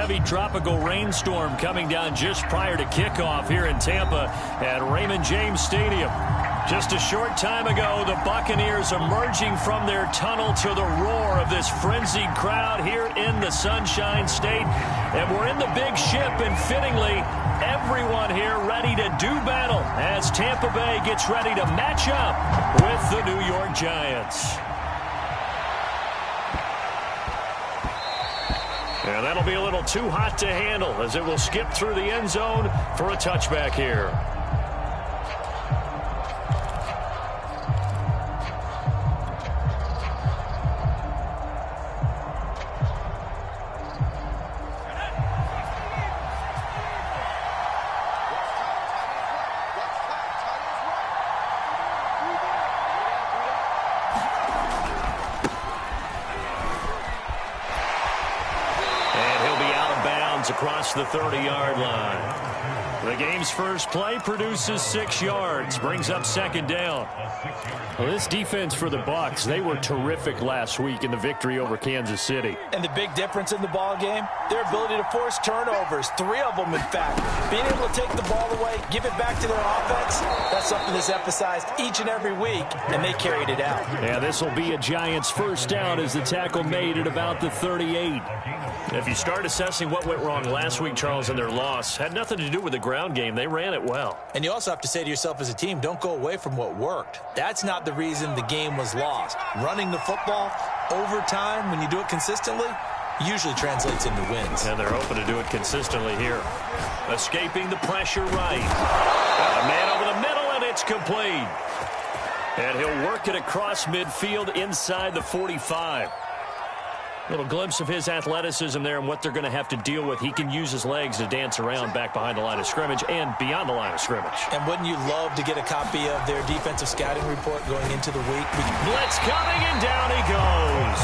heavy tropical rainstorm coming down just prior to kickoff here in Tampa at Raymond James Stadium. Just a short time ago, the Buccaneers emerging from their tunnel to the roar of this frenzied crowd here in the Sunshine State. And we're in the big ship, and fittingly, everyone here ready to do battle as Tampa Bay gets ready to match up with the New York Giants. And that'll be a little too hot to handle as it will skip through the end zone for a touchback here. Across the 30-yard line. The game's first play produces 6 yards, brings up second down. Well, this defense for the Bucs, they were terrific last week in the victory over Kansas City. And the big difference in the ball game, their ability to force turnovers, 3 of them in fact. Being able to take the ball away, give it back to their offense, that's something that's emphasized each and every week, and they carried it out. Yeah, this will be a Giants first down as the tackle made at about the 38. If you start assessing what went wrong last week, Charles, in their loss, had nothing to do with the ground game. They ran it well. And you also have to say to yourself as a team, don't go away from what worked. That's not the reason the game was lost. Running the football over time, when you do it consistently, usually translates into wins. And they're hoping to do it consistently here. Escaping the pressure right. Got a man over the middle, and it's complete. And he'll work it across midfield inside the 45. Little glimpse of his athleticism there and what they're going to have to deal with. He can use his legs to dance around back behind the line of scrimmage and beyond the line of scrimmage. And wouldn't you love to get a copy of their defensive scouting report going into the week? Blitz coming, and down he goes.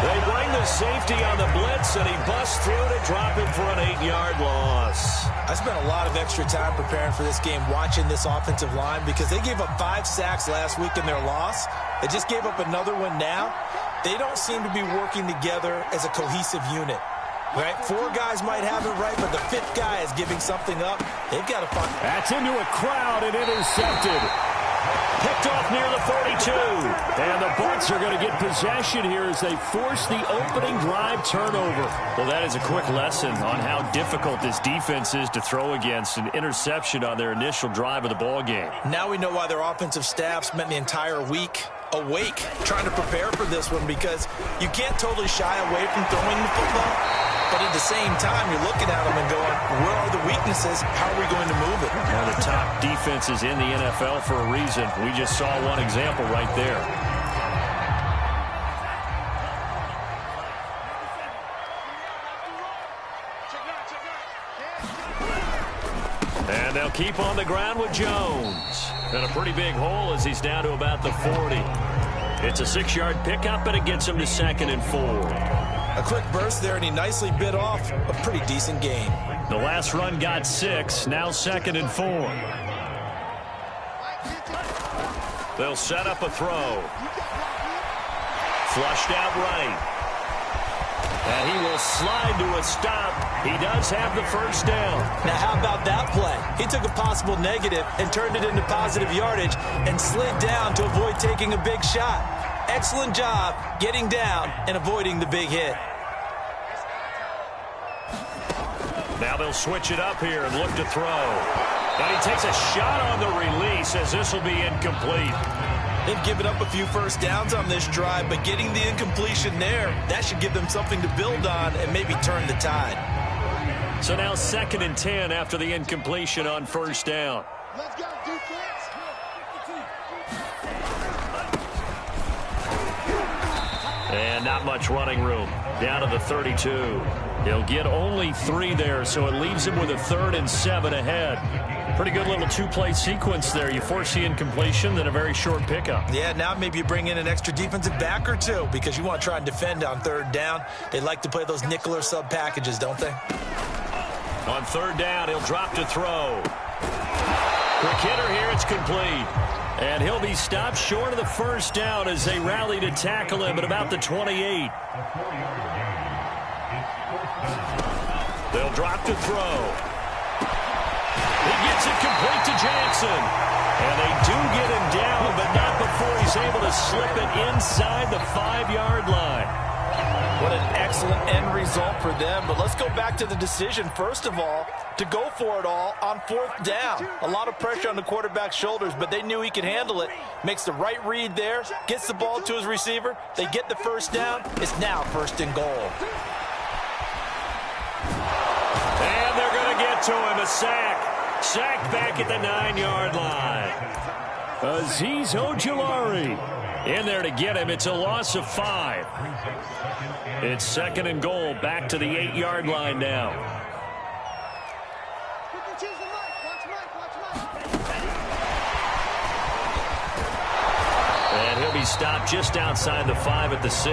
They bring the safety on the blitz, and he busts through to drop him for an 8-yard loss. I spent a lot of extra time preparing for this game watching this offensive line because they gave up 5 sacks last week in their loss. They just gave up another one now. They don't seem to be working together as a cohesive unit. Right? 4 guys might have it right, but the 5th guy is giving something up. They've got to find. That's into a crowd and intercepted. Picked off near the 42. And the Bucs are going to get possession here as they force the opening drive turnover. Well, that is a quick lesson on how difficult this defense is to throw against. An interception on their initial drive of the ball game. Now we know why their offensive staff spent the entire week awake trying to prepare for this one, because you can't totally shy away from throwing the football, but at the same time you're looking at them and going, where are the weaknesses? How are we going to move it? One of the top defenses in the NFL for a reason. We just saw one example right there. And they'll keep on the ground with Jones. And a pretty big hole as he's down to about the 40. It's a 6-yard pickup, and it gets him to 2nd and 4. A quick burst there, and he nicely bit off a pretty decent gain. The last run got 6, now 2nd and 4. They'll set up a throw. Flushed out right. And he will slide to a stop. He does have the first down. Now, how about that play? He took a possible negative and turned it into positive yardage and slid down to avoid taking a big shot. Excellent job getting down and avoiding the big hit. Now they'll switch it up here and look to throw. And he takes a shot on the release as this will be incomplete. They've given up a few first downs on this drive, but getting the incompletion there, that should give them something to build on and maybe turn the tide. So now 2nd and 10 after the incompletion on first down. Let's go, defense. And not much running room. Down to the 32. He'll get only 3 there, so it leaves him with a 3rd and 7 ahead. Pretty good little 2-play sequence there. You force the incompletion, then a very short pickup. Yeah, now maybe you bring in an extra defensive back or 2 because you want to try and defend on 3rd down. They like to play those nickel or sub packages, don't they? On 3rd down, he'll drop to throw. Quick hitter here, it's complete. And he'll be stopped short of the first down as they rally to tackle him at about the 28. They'll drop to throw. He gets it complete to Jackson. And they do get him down, but not before he's able to slip it inside the 5-yard line. What an excellent end result for them. But let's go back to the decision, first of all, to go for it all on 4th down. A lot of pressure on the quarterback's shoulders, but they knew he could handle it. Makes the right read there, gets the ball to his receiver. They get the first down. It's now 1st and goal. And they're going to get to him, a sack. Sacked back at the 9-yard line. Azeez Ojulari in there to get him. It's a loss of 5. It's 2nd and goal, back to the 8-yard line now. And he'll be stopped just outside the 5 at the 6.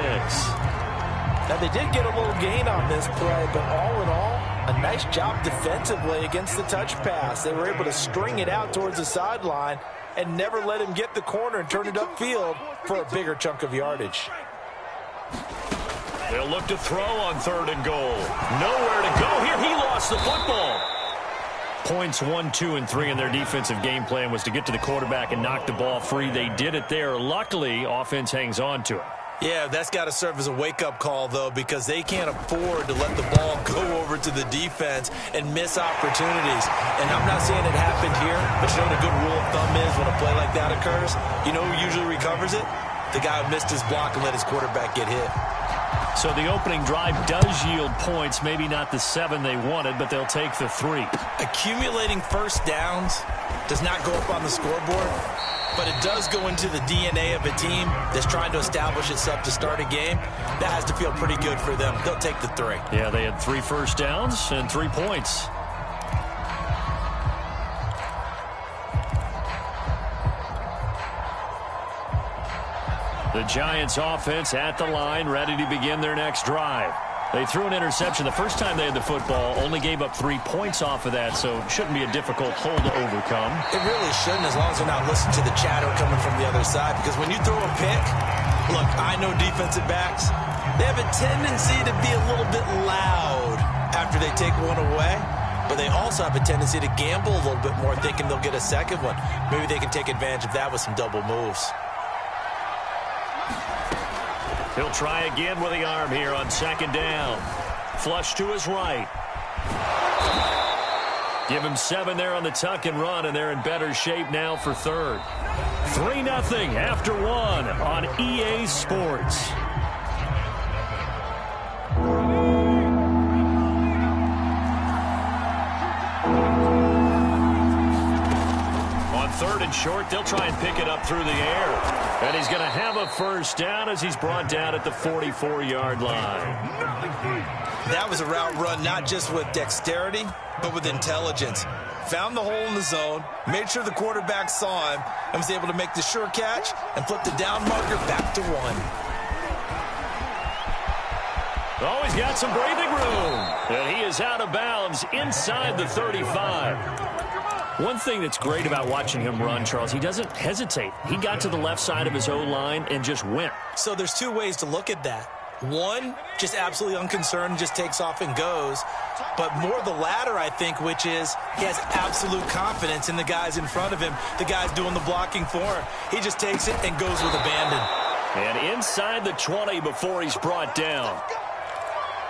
Now, they did get a little gain on this play, but all in all, a nice job defensively against the touch pass. They were able to string it out towards the sideline and never let him get the corner and turn it upfield for a bigger chunk of yardage. They'll look to throw on 3rd and goal. Nowhere to go here. He lost the football. Points 1, 2, and 3 in their defensive game plan was to get to the quarterback and knock the ball free. They did it there. Luckily, offense hangs on to it. Yeah, that's got to serve as a wake-up call, though, because they can't afford to let the ball go over to the defense and miss opportunities. And I'm not saying it happened here, but you know what a good rule of thumb is when a play like that occurs? You know who usually recovers it? The guy who missed his block and let his quarterback get hit. So the opening drive does yield points, maybe not the 7 they wanted, but they'll take the 3. Accumulating first downs does not go up on the scoreboard, but it does go into the DNA of a team that's trying to establish itself to start a game. That has to feel pretty good for them. They'll take the 3. Yeah, they had 3 first downs and 3 points. The Giants offense at the line, ready to begin their next drive. They threw an interception the first time they had the football, only gave up 3 points off of that, so it shouldn't be a difficult hole to overcome. It really shouldn't, as long as they're not listening to the chatter coming from the other side, because when you throw a pick, look, I know defensive backs, they have a tendency to be a little bit loud after they take one away, but they also have a tendency to gamble a little bit more, thinking they'll get a second one. Maybe they can take advantage of that with some double moves. He'll try again with the arm here on 2nd down. Flush to his right. Give him 7 there on the tuck and run, and they're in better shape now for 3rd. 3-0 after 1 on EA Sports. On 3rd and short, they'll try and pick it up through the air. And he's going to have a first down as he's brought down at the 44-yard line. That was a route run not just with dexterity, but with intelligence. Found the hole in the zone, made sure the quarterback saw him, and was able to make the sure catch and flip the down marker back to 1. Oh, he's got some breathing room. And he is out of bounds inside the 35. One thing that's great about watching him run, Charles, he doesn't hesitate. He got to the left side of his O-line and just went. So there's 2 ways to look at that. One, just absolutely unconcerned, just takes off and goes. But more the latter, I think, which is he has absolute confidence in the guys in front of him, the guys doing the blocking for him. He just takes it and goes with abandon. And inside the 20 before he's brought down.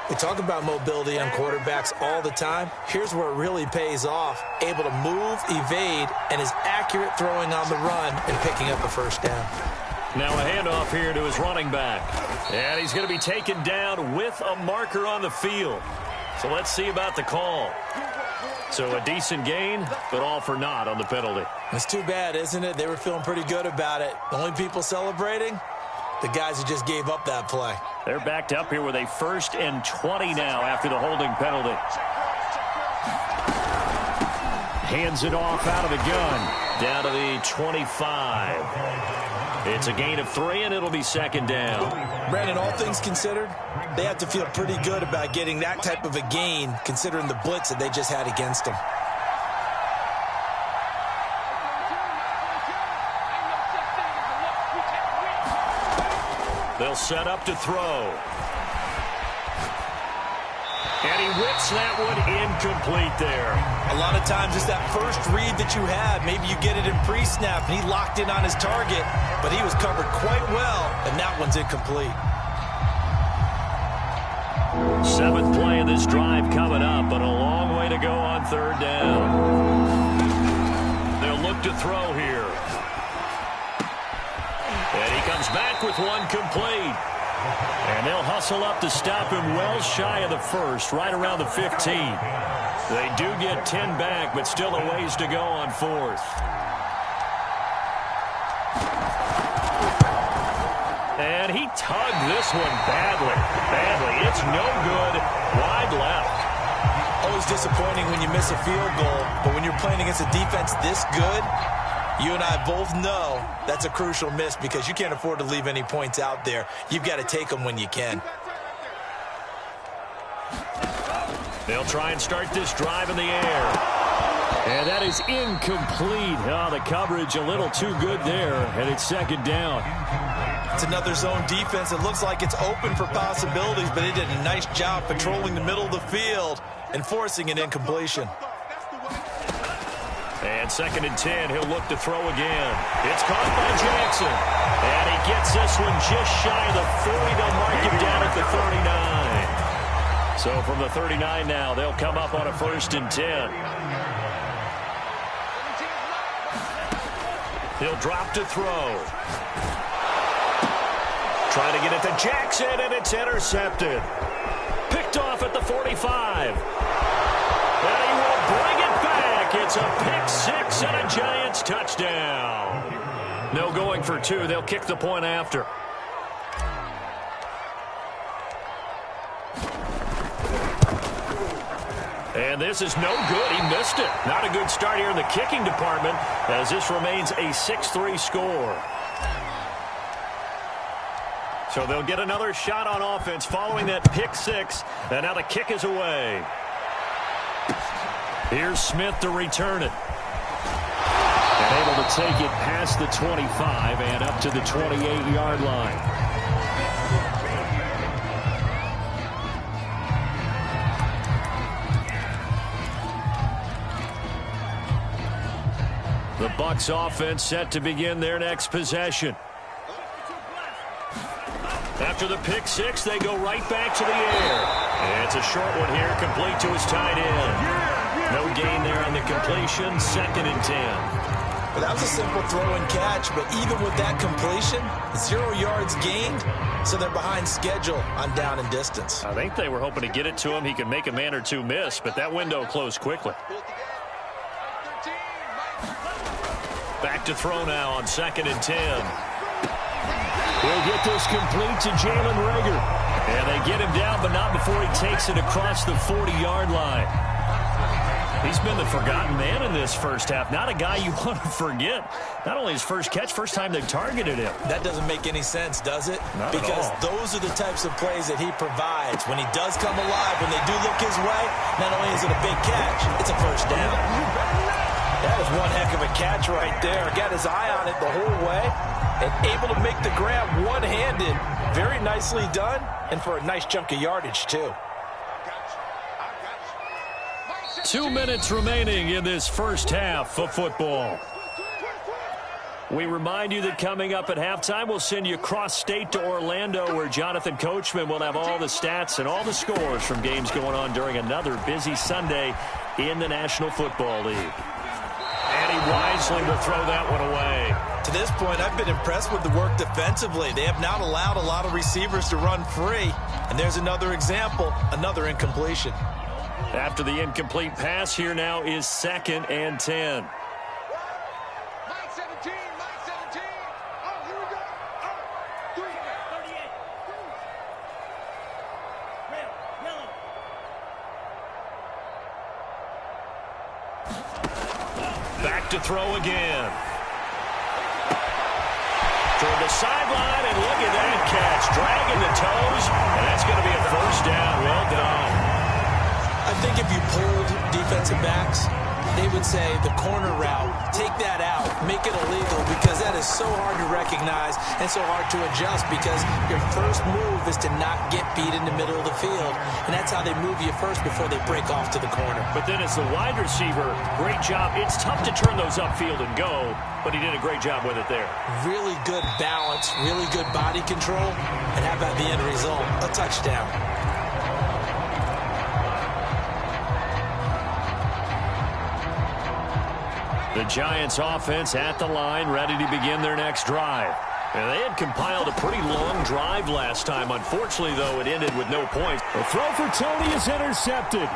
We talk about mobility on quarterbacks all the time. Here's where it really pays off. Able to move, evade, and is accurate throwing on the run and picking up a first down. Now a handoff here to his running back. And he's going to be taken down with a marker on the field. So let's see about the call. So a decent gain, but all for naught on the penalty. It's too bad, isn't it? They were feeling pretty good about it. The only people celebrating, the guys who just gave up that play. They're backed up here with a 1st and 20 now after the holding penalty. Hands it off out of the gun. Down to the 25. It's a gain of 3, and it'll be 2nd down. Brandon, all things considered, they have to feel pretty good about getting that type of a gain, considering the blitz that they just had against them. They'll set up to throw. And And he whips that one incomplete there. A lot of times it's that first read that you have. Maybe you get it in pre-snap, and he locked in on his target, but he was covered quite well, and that one's incomplete. 7th play of this drive coming up, but a long way to go on 3rd down. They'll look to throw here. And he comes back with one complete. And they'll hustle up to stop him well shy of the 1st, right around the 15. They do get 10 back, but still a ways to go on 4th. And he tugged this one badly. It's no good. Wide left. Always disappointing when you miss a field goal, but when you're playing against a defense this good, you and I both know that's a crucial miss because you can't afford to leave any points out there. You've got to take them when you can. They'll try and start this drive in the air. And that is incomplete. Oh, the coverage a little too good there, and it's 2nd down. It's another zone defense. It looks like it's open for possibilities, but they did a nice job patrolling the middle of the field and forcing an incompletion. And 2nd and 10, he'll look to throw again. It's caught by Jackson. And he gets this one just shy of the 40. They'll mark him down at the 39. So from the 39 now, they'll come up on a 1st and 10. He'll drop to throw. Trying to get it to Jackson, and it's intercepted. Picked off at the 45. And he will bring it back. It's a pick-6 and a Giants touchdown. No going for 2. They'll kick the point after. And this is no good. He missed it. Not a good start here in the kicking department as this remains a 6-3 score. So they'll get another shot on offense following that pick-6. And now the kick is away. Here's Smith to return it. And able to take it past the 25 and up to the 28-yard line. The Bucs offense set to begin their next possession. After the pick-6, they go right back to the air. And it's a short one here, complete to his tight end. No gain there on the completion, 2nd and 10. Well, that was a simple throw and catch, but even with that completion, 0 yards gained, so they're behind schedule on down and distance. I think they were hoping to get it to him. He could make a man or two miss, but that window closed quickly. Back to throw now on 2nd and 10. He'll get this complete to Jalen Reagor. And they get him down, but not before he takes it across the 40-yard line. He's been the forgotten man in this first half. Not a guy you want to forget. Not only his first catch, first time they've targeted him. That doesn't make any sense, does it? Not because at all. Those are the types of plays that he provides. When he does come alive, when they do look his way, not only is it a big catch, it's a first down. That was one heck of a catch right there. Got his eye on it the whole way and able to make the grab one-handed. Very nicely done, and for a nice chunk of yardage, too. 2 minutes remaining in this first half of football. We remind you that coming up at halftime, we'll send you across state to Orlando, where Jonathan Coachman will have all the stats and all the scores from games going on during another busy Sunday in the National Football League. And he wisely will throw that one away. To this point, I've been impressed with the work defensively. They have not allowed a lot of receivers to run free. And there's another example, another incompletion. After the incomplete pass, here now is 2nd and 10. Back to throw again. Toward the sideline, and look at that catch. Dragging the toes, and that's going to be a first down. Well done. I think if you pulled defensive backs, they would say the corner route, take that out, make it illegal, because that is so hard to recognize and so hard to adjust, because your first move is to not get beat in the middle of the field, and that's how they move you first before they break off to the corner. But then as the wide receiver, great job. It's tough to turn those upfield and go, but he did a great job with it there. Really good balance, really good body control, and how about the end result? A touchdown. The Giants offense at the line, ready to begin their next drive. And they had compiled a pretty long drive last time. Unfortunately, though, it ended with no points. The throw for Tony is intercepted.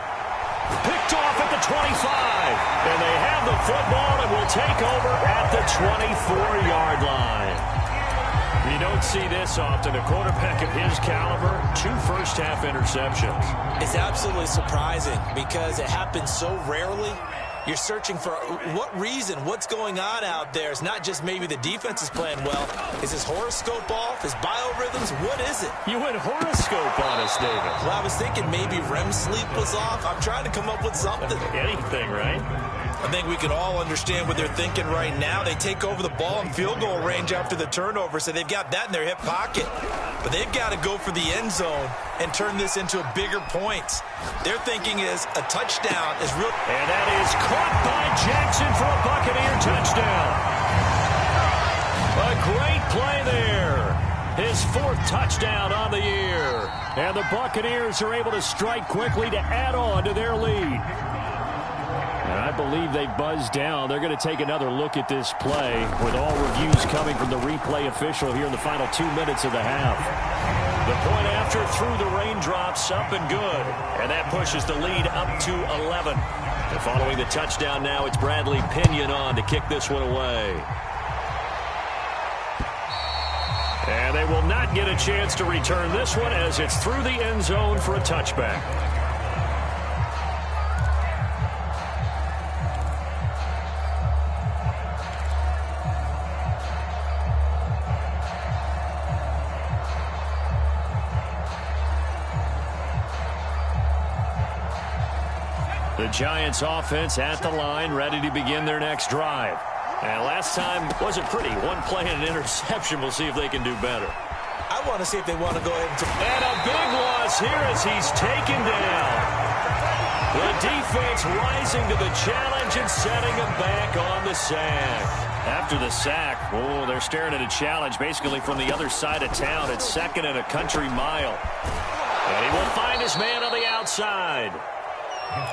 Picked off at the 25. And they have the football and will take over at the 24-yard line. You don't see this often. A quarterback of his caliber, 2 first-half interceptions. It's absolutely surprising because it happens so rarely. You're searching for what reason, what's going on out there. It's not just maybe the defense is playing well. Is his horoscope off? His biorhythms? What is it? You went horoscope on us, David. Well, I was thinking maybe REM sleep was off. I'm trying to come up with something. Anything, right? I think we can all understand what they're thinking right now. They take over the ball in field goal range after the turnover, so they've got that in their hip pocket. But they've got to go for the end zone and turn this into a bigger point. Their thinking is a touchdown is real. And that is caught by Jackson for a Buccaneer touchdown. A great play there. His 4th touchdown on the year. And the Buccaneers are able to strike quickly to add on to their lead. And I believe they buzzed down. They're going to take another look at this play with all reviews coming from the replay official here in the final 2 minutes of the half. The point after through the raindrops, up and good. And that pushes the lead up to 11. And following the touchdown now, it's Bradley Pinion on to kick this one away. And they will not get a chance to return this one as it's through the end zone for a touchback. The Giants offense at the line, ready to begin their next drive. And last time wasn't pretty. One play and an interception. We'll see if they can do better. I want to see if they want to go ahead and a big loss here as he's taken down. The defense rising to the challenge and setting him back on the sack. After the sack, oh, they're staring at a challenge basically from the other side of town. It's 2nd and a country mile. And he will find his man on the outside.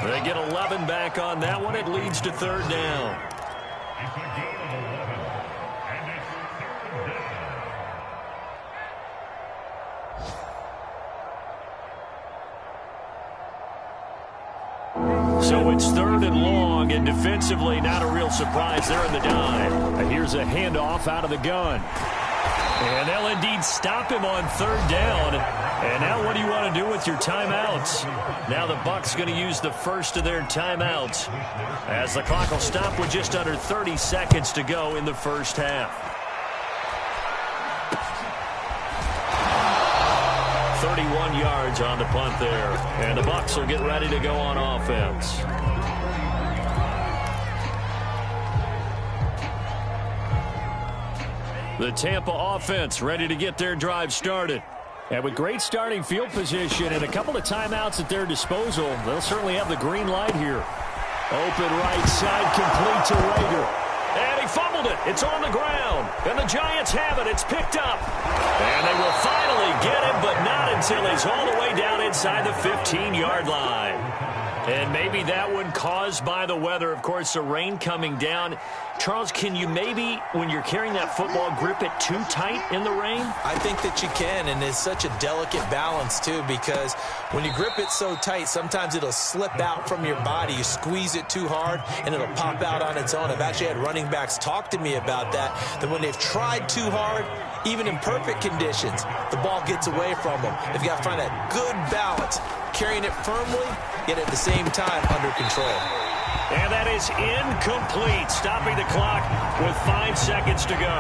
They get 11 back on that one. It leads to 3rd down. So it's 3rd and long, and defensively not a real surprise there in the dime. Here's a handoff out of the gun. And they'll indeed stop him on 3rd down. And now what do you want to do with your timeouts? Now the Bucs going to use the first of their timeouts as the clock will stop with just under 30 seconds to go in the first half. 31 yards on the punt there. And the Bucs will get ready to go on offense. The Tampa offense ready to get their drive started. And with great starting field position and a couple of timeouts at their disposal, they'll certainly have the green light here. Open right side, complete to Rager. And he fumbled it. It's on the ground. And the Giants have it. It's picked up. And they will finally get him, but not until he's all the way down inside the 15-yard line. And maybe that one caused by the weather. Of course, the rain coming down. Charles, can you maybe, when you're carrying that football, grip it too tight in the rain? I think that you can, and it's such a delicate balance, too, because when you grip it so tight, sometimes it'll slip out from your body. You squeeze it too hard, and it'll pop out on its own. I've actually had running backs talk to me about that when they've tried too hard, even in perfect conditions, the ball gets away from them. They've got to find that good balance, carrying it firmly, yet at the same time under control. And that is incomplete, stopping the clock with 5 seconds to go.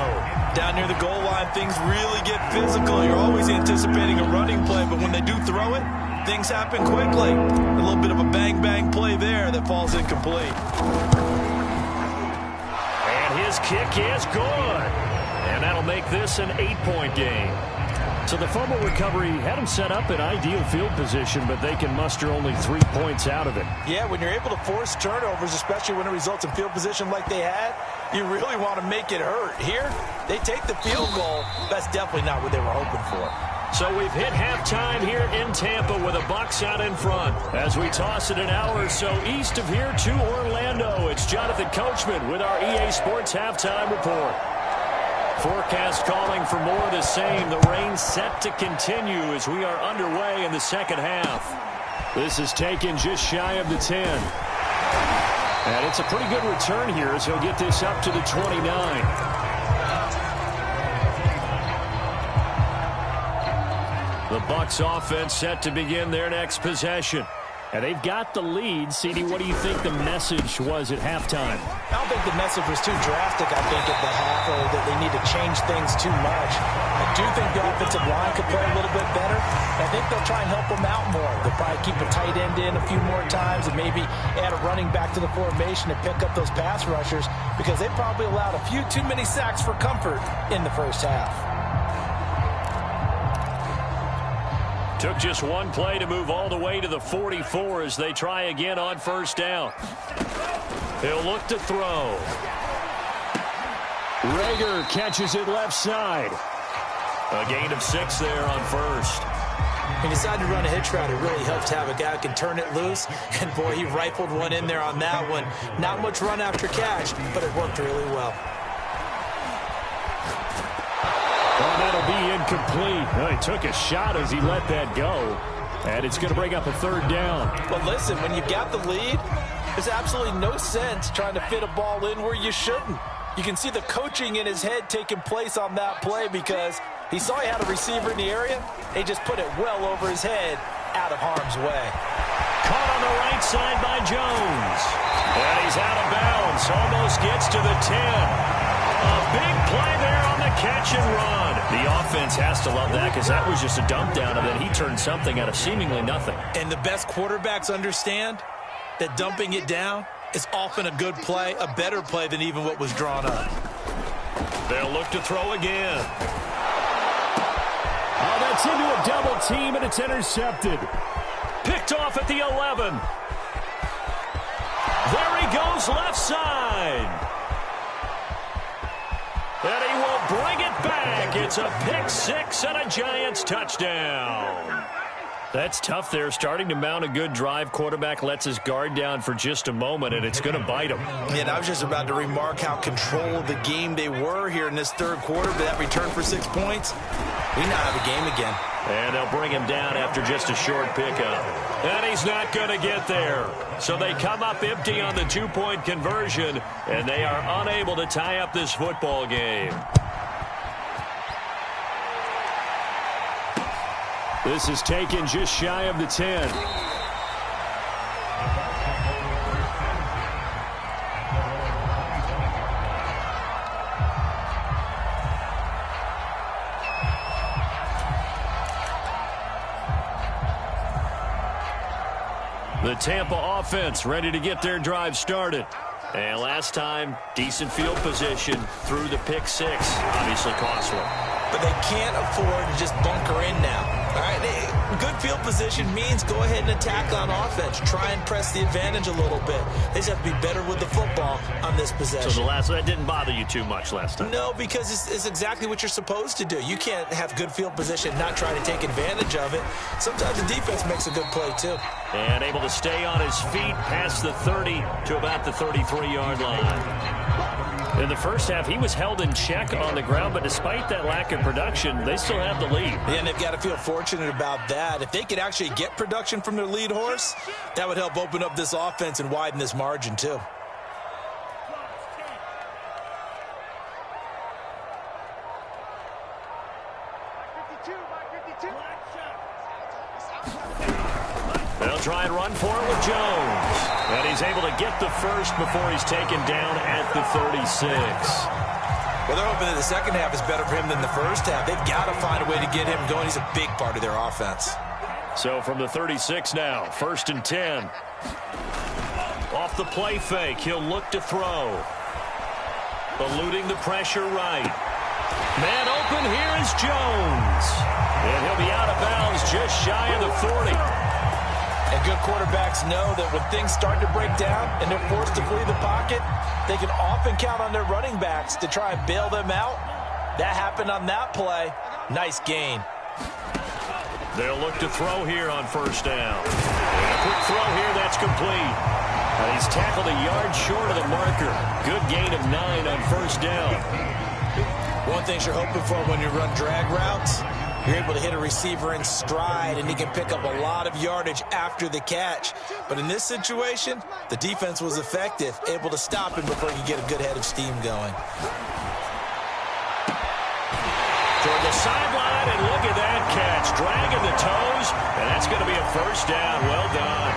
Down near the goal line, things really get physical. You're always anticipating a running play, but when they do throw it, things happen quickly. A little bit of a bang-bang play there. that falls incomplete. And his kick is good. And that'll make this an 8-point game. So the fumble recovery had them set up in ideal field position, but they can muster only 3 points out of it. Yeah, when you're able to force turnovers, especially when it results in field position like they had, you really want to make it hurt. Here, they take the field goal. That's definitely not what they were hoping for. So we've hit halftime here in Tampa with the Bucs out in front. As we toss it an hour or so east of here to Orlando, it's Jonathan Coachman with our EA Sports Halftime Report. Forecast calling for more of the same. The rain set to continue as we are underway in the second half. This is taken just shy of the 10. And it's a pretty good return here as he'll get this up to the 29. The Bucs offense set to begin their next possession. And they've got the lead. CD, what do you think the message was at halftime? I don't think the message was too drastic, I think, at the half, or that they need to change things too much. I do think the offensive line could play a little bit better. I think they'll try and help them out more. They'll probably keep a tight end in a few more times and maybe add a running back to the formation to pick up those pass rushers, because they probably allowed a few too many sacks for comfort in the first half. Took just one play to move all the way to the 44 as they try again on first down. He'll look to throw. Rager catches it left side. A gain of 6 there on first. He decided to run a hitch route. It really helps to have a guy who can turn it loose. And, boy, he rifled one in there on that one. Not much run after catch, but it worked really well. Oh, that'll be incomplete. Well, he took a shot as he let that go. And it's going to bring up a third down. But listen, when you've got the lead, there's absolutely no sense trying to fit a ball in where you shouldn't. You can see the coaching in his head taking place on that play, because he saw he had a receiver in the area. He just put it well over his head, out of harm's way. Caught on the right side by Jones. And he's out of bounds. Almost gets to the 10. A big play there on the catch and run. The offense has to love that, because that was just a dump down, and then he turned something out of seemingly nothing. And the best quarterbacks understand that dumping it down is often a good play, a better play than even what was drawn up. They'll look to throw again. Oh, that's into a double team, and it's intercepted. Picked off at the 11. There he goes left side. And he will bring it back. It's a pick 6 and a Giants touchdown. That's tough there. Starting to mount a good drive. Quarterback lets his guard down for just a moment, and it's going to bite him. And I was just about to remark how control of the game they were here in this third quarter, but that return for 6 points, we now have a game again. And they'll bring him down after just a short pickup. And he's not going to get there. So they come up empty on the 2-point conversion, and they are unable to tie up this football game. This is taken just shy of the 10. The Tampa offense ready to get their drive started. And last time, decent field position through the pick 6. Obviously costly. But they can't afford to just bunker in now. All right, good field position means go ahead and attack on offense. Try and press the advantage a little bit. They just have to be better with the football on this possession. So that didn't bother you too much last time? No, because it's exactly what you're supposed to do. You can't have good field position and not try to take advantage of it. Sometimes the defense makes a good play, too. And able to stay on his feet past the 30 to about the 33-yard line. In the first half, he was held in check on the ground, but despite that lack of production, they still have the lead. Yeah, and they've got to feel fortunate about that. If they could actually get production from their lead horse, that would help open up this offense and widen this margin, too. They'll try and run for it with Jones. And he's able to get the first before he's taken down at the 36. Well, they're hoping that the second half is better for him than the first half. They've got to find a way to get him going. He's a big part of their offense. So from the 36 now, 1st and 10. Off the play fake, he'll look to throw. Eluding the pressure right. Man open, here is Jones. And he'll be out of bounds just shy of the 40. And good quarterbacks know that when things start to break down and they're forced to flee the pocket, they can often count on their running backs to try and bail them out. That happened on that play. Nice gain. They'll look to throw here on first down. And a quick throw here, that's complete. And he's tackled a yard short of the marker. Good gain of 9 on first down. One thing you're hoping for when you run drag routes, you're able to hit a receiver in stride, and he can pick up a lot of yardage after the catch. But in this situation, the defense was effective, able to stop him before he could get a good head of steam going. Toward the sideline, and look at that catch. Dragging the toes, and that's going to be a first down. Well done.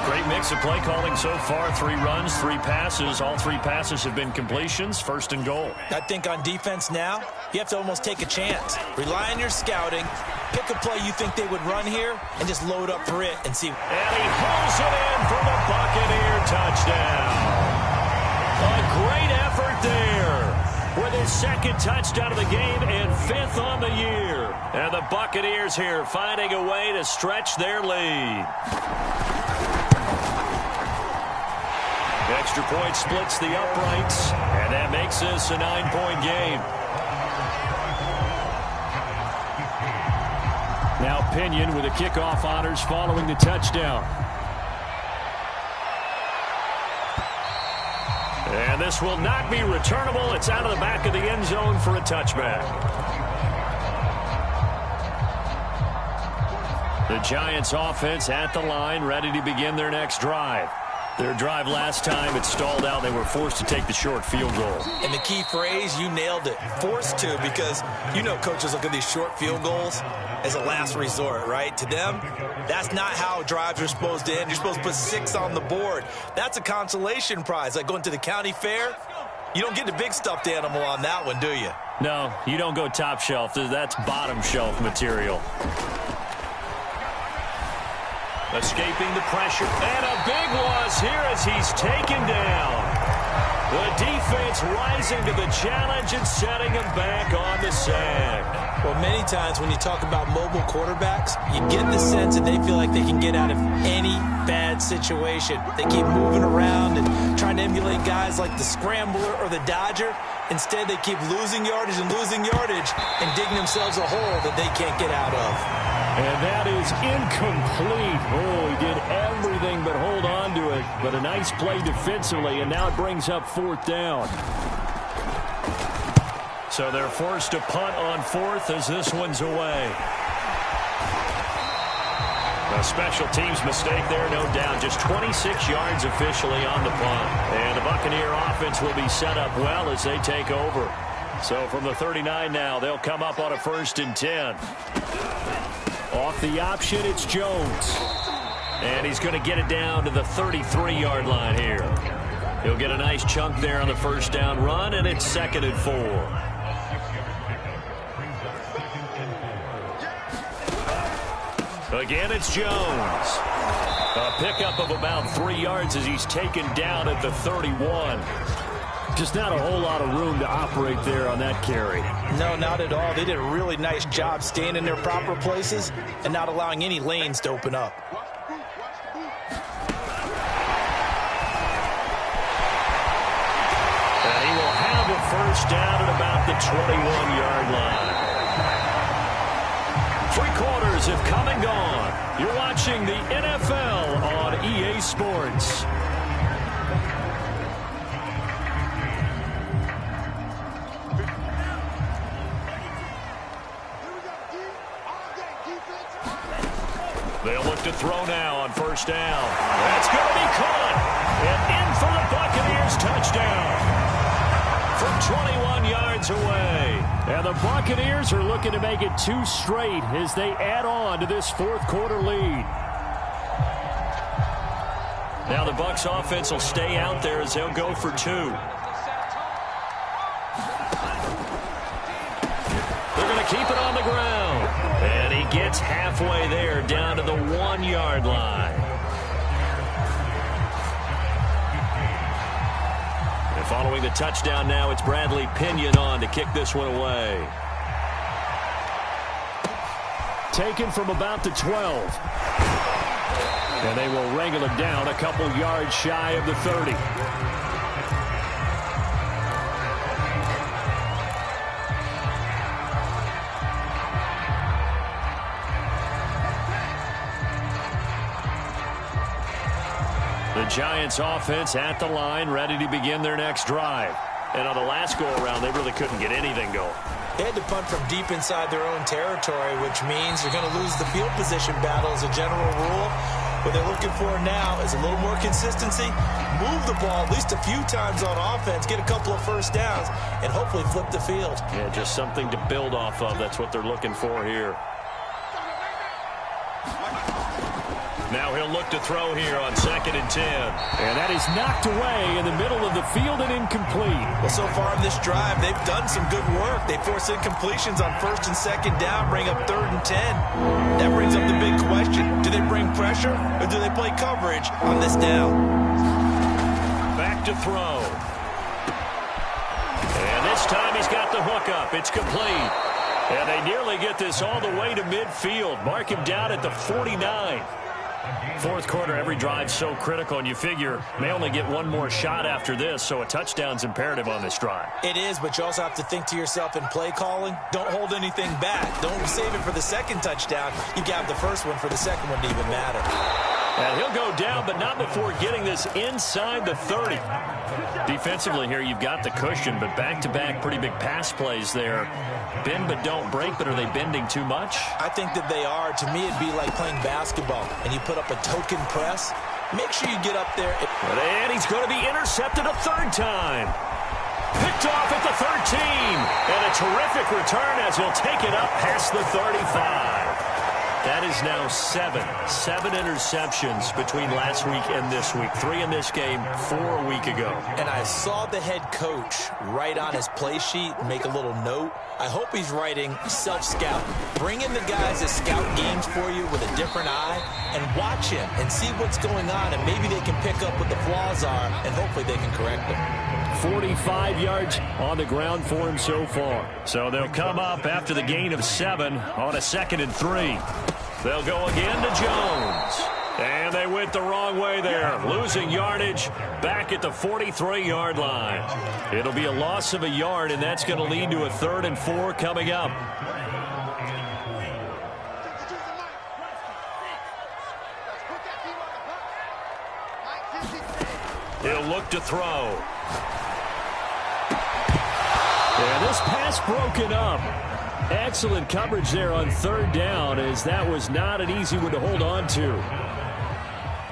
Great mix of play calling so far. 3 runs, 3 passes. All 3 passes have been completions. First and goal. I think on defense now, you have to almost take a chance. Rely on your scouting. Pick a play you think they would run here, and just load up for it and see. And he pulls it in for the Buccaneer touchdown. A great effort there. With his 2nd touchdown of the game and 5th on the year. And the Buccaneers here finding a way to stretch their lead. Extra point splits the uprights, and that makes this a 9-point game. Now Pinion with the kickoff honors following the touchdown. And this will not be returnable. It's out of the back of the end zone for a touchback. The Giants offense at the line, ready to begin their next drive. Their drive last time, it stalled out. They were forced to take the short field goal. And the key phrase, you nailed it, forced to, because you know coaches look at these short field goals as a last resort, right? To them, that's not how drives are supposed to end. You're supposed to put 6 on the board. That's a consolation prize. Like going to the county fair, you don't get the big stuffed animal on that one, do you? No, you don't go top shelf. That's bottom shelf material. Escaping the pressure, and a big loss here as he's taken down. The defense rising to the challenge and setting him back on the sack. Well, many times when you talk about mobile quarterbacks, you get the sense that they feel like they can get out of any bad situation. They keep moving around and trying to emulate guys like the Scrambler or the Dodger. Instead, they keep losing yardage and digging themselves a hole that they can't get out of. And that is incomplete. Oh, he did everything but hold on to it. But a nice play defensively, and now it brings up 4th down. So they're forced to punt on 4th as this one's away. A special teams mistake there, no doubt. Just 26 yards officially on the punt. And the Buccaneer offense will be set up well as they take over. So from the 39 now, they'll come up on a 1st and 10. Off the option, it's Jones. And he's going to get it down to the 33-yard line here. He'll get a nice chunk there on the first down run, and it's 2nd and 4. Again, it's Jones. A pickup of about 3 yards as he's taken down at the 31. Just not a whole lot of room to operate there on that carry. No, not at all. They did a really nice job staying in their proper places and not allowing any lanes to open up. And he will have a first down at about the 21-yard line. 3 quarters have come and gone. You're watching the NFL on EA Sports. They'll look to throw now on first down. That's going to be caught. And in for the Buccaneers touchdown. From 21 yards away. And the Buccaneers are looking to make it 2 straight as they add on to this 4th quarter lead. Now the Bucs offense will stay out there as they'll go for 2. They're going to keep it on the ground. And he gets halfway there down to the 1-yard line. Throwing the touchdown now, it's Bradley Pinion on to kick this one away. Taken from about the 12. And they will wrangle him down a couple yards shy of the 30. The Giants offense at the line, ready to begin their next drive. And on the last go-around, they really couldn't get anything going. They had to punt from deep inside their own territory, which means they're going to lose the field position battle as a general rule. What they're looking for now is a little more consistency, move the ball at least a few times on offense, get a couple of first downs, and hopefully flip the field. Yeah, just something to build off of. That's what they're looking for here. Now he'll look to throw here on 2nd and 10. And that is knocked away in the middle of the field and incomplete. Well, so far in this drive, they've done some good work. They force incompletions on 1st and 2nd down, bring up 3rd and 10. That brings up the big question. Do they bring pressure or do they play coverage on this down? Back to throw. And this time he's got the hook up. It's complete. And they nearly get this all the way to midfield. Mark him down at the 49. Fourth quarter, every drive so critical, and you figure may only get one more shot after this, so a touchdown's imperative on this drive. It is, but you also have to think to yourself in play calling, don't hold anything back. Don't save it for the second touchdown. You got the first one for the second one to even matter. And he'll go down, but not before getting this inside the 30. Defensively here, you've got the cushion, but back-to-back pretty big pass plays there. Bend but don't break, but are they bending too much? I think that they are. To me, it'd be like playing basketball, and you put up a token press. Make sure you get up there. And he's going to be intercepted a third time. Picked off at the 13. And a terrific return as he'll take it up past the 35. That is now seven interceptions between last week and this week. 3 in this game, 4 a week ago. And I saw the head coach write on his play sheet, make a little note. I hope he's writing self-scout. Bring in the guys that scout games for you with a different eye and watch him and see what's going on, and maybe they can pick up what the flaws are, and hopefully they can correct them. 45 yards on the ground for him so far. So they'll come up after the gain of 7 on a 2nd and 3. They'll go again to Jones. And they went the wrong way there, losing yardage back at the 43-yard line. It'll be a loss of a yard, and that's going to lead to a 3rd and 4 coming up. He'll look to throw. Yeah, this pass broken up. Excellent coverage there on 3rd down, as that was not an easy one to hold on to.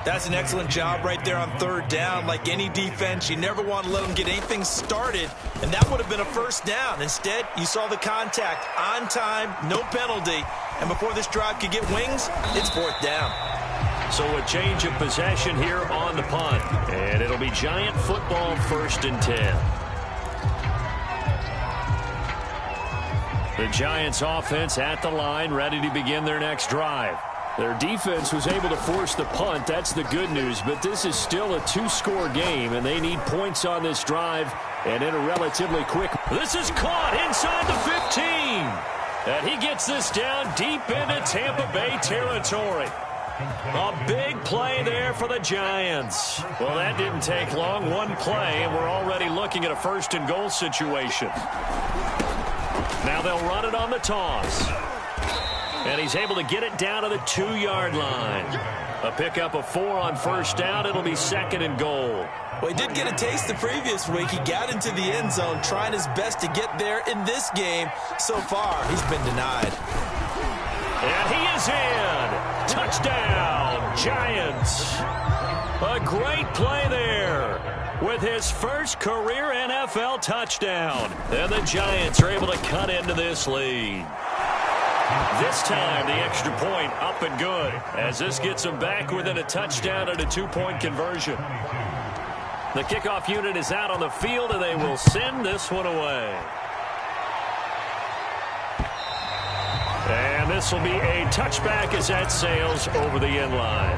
That's an excellent job right there on 3rd down. Like any defense, you never want to let them get anything started, and that would have been a 1st down. Instead, you saw the contact on time, no penalty, and before this drive could get wings, it's 4th down. So a change of possession here on the punt, and it'll be Giant football 1st and 10. The Giants offense at the line, ready to begin their next drive. Their defense was able to force the punt. That's the good news, but this is still a 2-score game, and they need points on this drive and in a relatively quick. This is caught inside the 15. And he gets this down deep into Tampa Bay territory. A big play there for the Giants. Well, that didn't take long. One play, and we're already looking at a 1st and goal situation. Now they'll run it on the toss. And he's able to get it down to the 2-yard line. A pickup of 4 on 1st down. It'll be 2nd and goal. Well, he did get a taste the previous week. He got into the end zone, trying his best to get there in this game. So far, he's been denied. And he is in. Touchdown, Giants. A great play there with his first career NFL touchdown. And the Giants are able to cut into this lead. This time, the extra point up and good, as this gets them back within a touchdown and a 2-point conversion. The kickoff unit is out on the field, and they will send this one away. And this will be a touchback as that sails over the end line.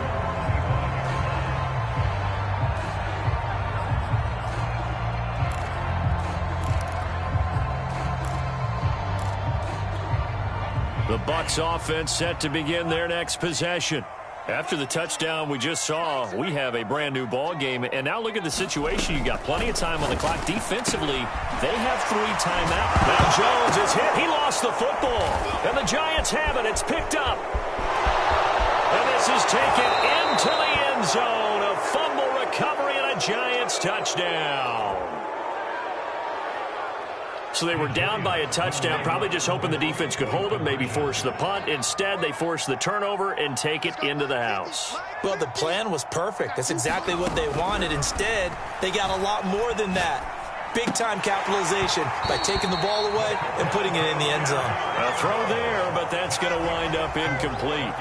The Bucs offense set to begin their next possession. After the touchdown we just saw, we have a brand new ball game. And now look at the situation. You got plenty of time on the clock. Defensively, they have 3 timeouts. Now Jones is hit. He lost the football. And the Giants have it. It's picked up. And this is taken into the end zone. A fumble recovery and a Giants touchdown. So they were down by a touchdown, probably just hoping the defense could hold them, maybe force the punt. Instead, they force the turnover and take it into the house. Well, the plan was perfect. That's exactly what they wanted. Instead, they got a lot more than that. Big-time capitalization by taking the ball away and putting it in the end zone. A throw there, but that's going to wind up incomplete.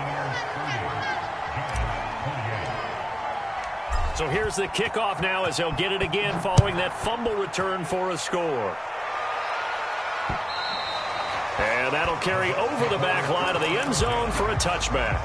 So here's the kickoff now as they'll get it again following that fumble return for a score. And that'll carry over the back line of the end zone for a touchback.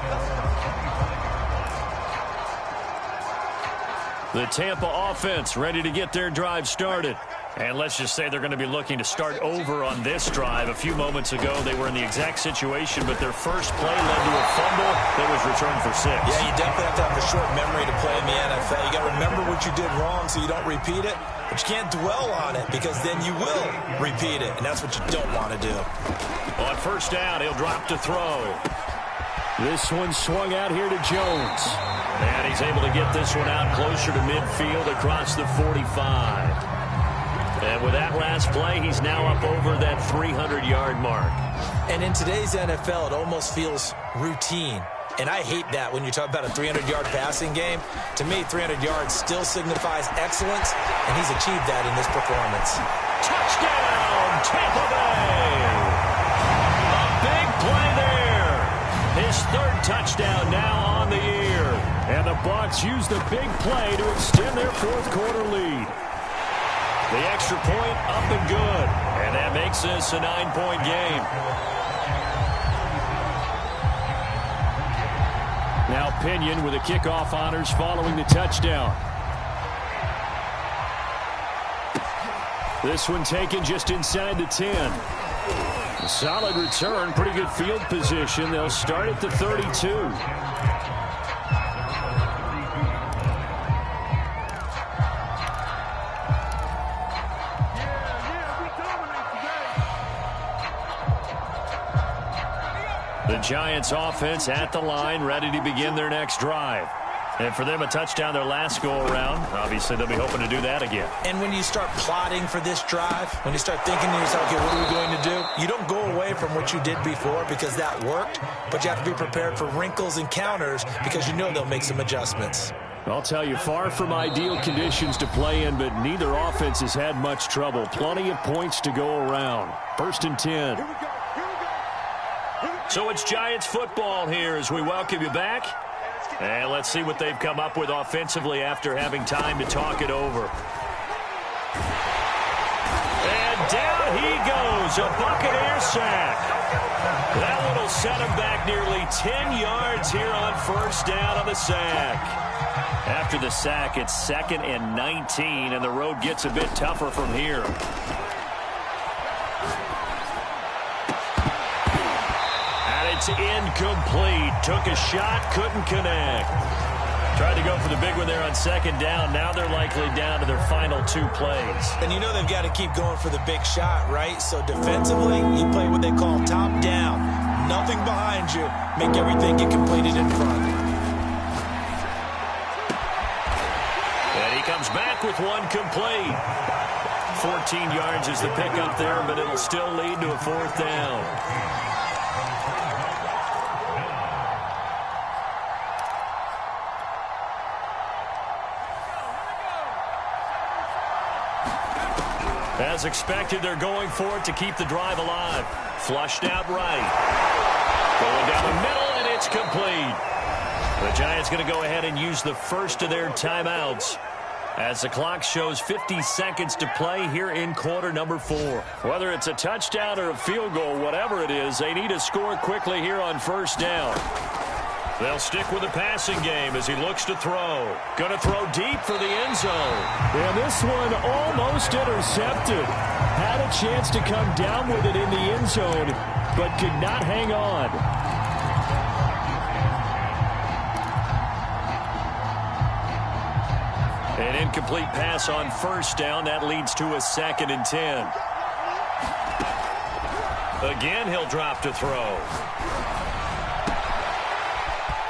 The Tampa offense ready to get their drive started. And let's just say they're going to be looking to start over on this drive. A few moments ago, they were in the exact situation, but their first play led to a fumble that was returned for 6. Yeah, you definitely have to have a short memory to play in the NFL. You got to remember what you did wrong so you don't repeat it. But you can't dwell on it because then you will repeat it, and that's what you don't want to do. On first down, he'll drop to throw. This one swung out here to Jones. And he's able to get this one out closer to midfield across the 45. And with that last play, he's now up over that 300-yard mark. And in today's NFL, it almost feels routine. And I hate that when you talk about a 300-yard passing game. To me, 300 yards still signifies excellence, and he's achieved that in this performance. Touchdown, Tampa Bay! A big play there. His 3rd touchdown now on the year. And the Bucs use the big play to extend their 4th quarter lead. The extra point up and good. And that makes this a 9-point game. Now Pinion with the kickoff honors following the touchdown. This one taken just inside the 10. A solid return, pretty good field position. They'll start at the 32. The Giants offense at the line, ready to begin their next drive. And for them, a touchdown their last go-around. Obviously, they'll be hoping to do that again. And when you start plotting for this drive, when you start thinking to yourself, okay, what are we going to do? You don't go away from what you did before because that worked, but you have to be prepared for wrinkles and counters because you know they'll make some adjustments. I'll tell you, far from ideal conditions to play in, but neither offense has had much trouble. Plenty of points to go around. 1st and 10. So it's Giants football here as we welcome you back. And let's see what they've come up with offensively after having time to talk it over. And down he goes, a Buccaneer sack. That one will set him back nearly 10 yards here on first down on the sack. After the sack, it's 2nd and 19, and the road gets a bit tougher from here. It's incomplete. Took a shot, couldn't connect. Tried to go for the big one there on 2nd down. Now they're likely down to their final 2 plays. And you know they've got to keep going for the big shot, right? So defensively, you play what they call top down. Nothing behind you. Make everything get completed in front. And he comes back with one complete. 14 yards is the pickup there, but it'll still lead to a 4th down. As expected, they're going for it to keep the drive alive. Flushed out right. Going down the middle, and it's complete. The Giants going to go ahead and use the first of their timeouts as the clock shows 50 seconds to play here in quarter number 4. Whether it's a touchdown or a field goal, whatever it is, they need to score quickly here on first down. They'll stick with the passing game as he looks to throw. Going to throw deep for the end zone. And this one almost intercepted. Had a chance to come down with it in the end zone, but could not hang on. An incomplete pass on first down. That leads to a 2nd and 10. Again, he'll drop to throw.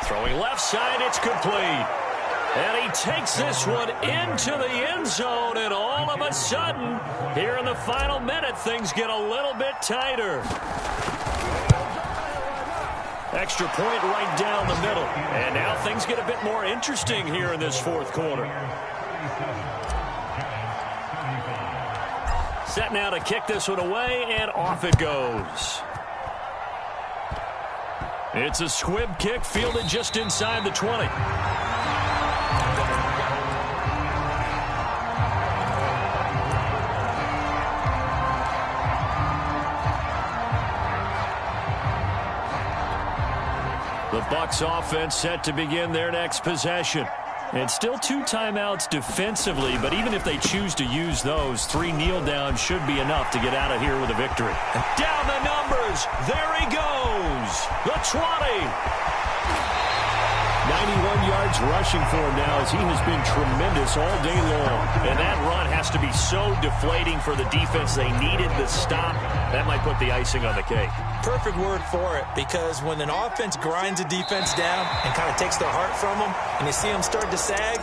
Throwing left side, it's complete. And he takes this one into the end zone, and all of a sudden, here in the final minute, things get a little bit tighter. Extra point right down the middle. And now things get a bit more interesting here in this fourth quarter. Set now to kick this one away, and off it goes. It's a squib kick fielded just inside the 20. The Bucs offense set to begin their next possession. And still 2 timeouts defensively, but even if they choose to use those, 3 kneel downs should be enough to get out of here with a victory. Down the numbers. There he goes. The 20. 91 yards rushing for him now as he has been tremendous all day long. And that run has to be so deflating for the defense. They needed the stop. That might put the icing on the cake. Perfect word for it, because when an offense grinds a defense down and kind of takes their heart from them, and you see them start to sag,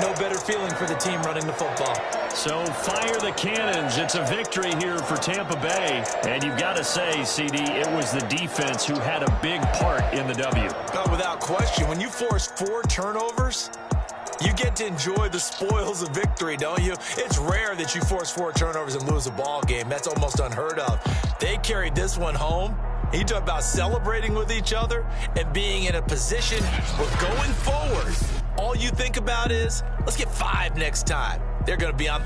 no better feeling for the team running the football. So fire the cannons. It's a victory here for Tampa Bay. And you've got to say, CD, it was the defense who had a big part in the W. Oh, without question. When you force 4 turnovers, you get to enjoy the spoils of victory, don't you? It's rare that you force 4 turnovers and lose a ball game. That's almost unheard of. They carried this one home. You talk about celebrating with each other and being in a position where going forward, all you think about is, let's get 5 next time. They're going to be on